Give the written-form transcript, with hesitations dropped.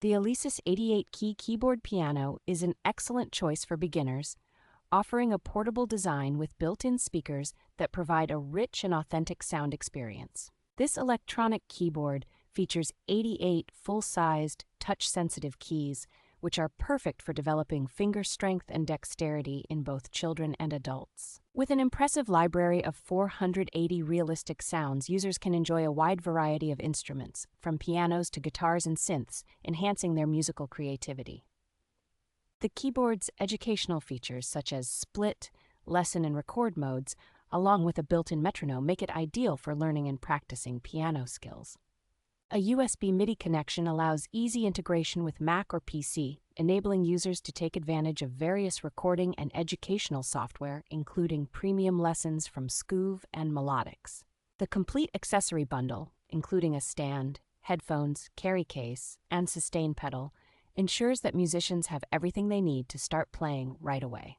The Alesis 88-key keyboard piano is an excellent choice for beginners, offering a portable design with built-in speakers that provide a rich and authentic sound experience. This electronic keyboard features 88 full-sized, touch-sensitive keys, which are perfect for developing finger strength and dexterity in both children and adults. With an impressive library of 480 realistic sounds, users can enjoy a wide variety of instruments, from pianos to guitars and synths, enhancing their musical creativity. The keyboard's educational features, such as split, lesson, and record modes, along with a built-in metronome, make it ideal for learning and practicing piano skills. A USB-MIDI connection allows easy integration with Mac or PC, enabling users to take advantage of various recording and educational software, including premium lessons from Skoove and Melodics. The complete accessory bundle, including a stand, headphones, carry case, and sustain pedal, ensures that musicians have everything they need to start playing right away.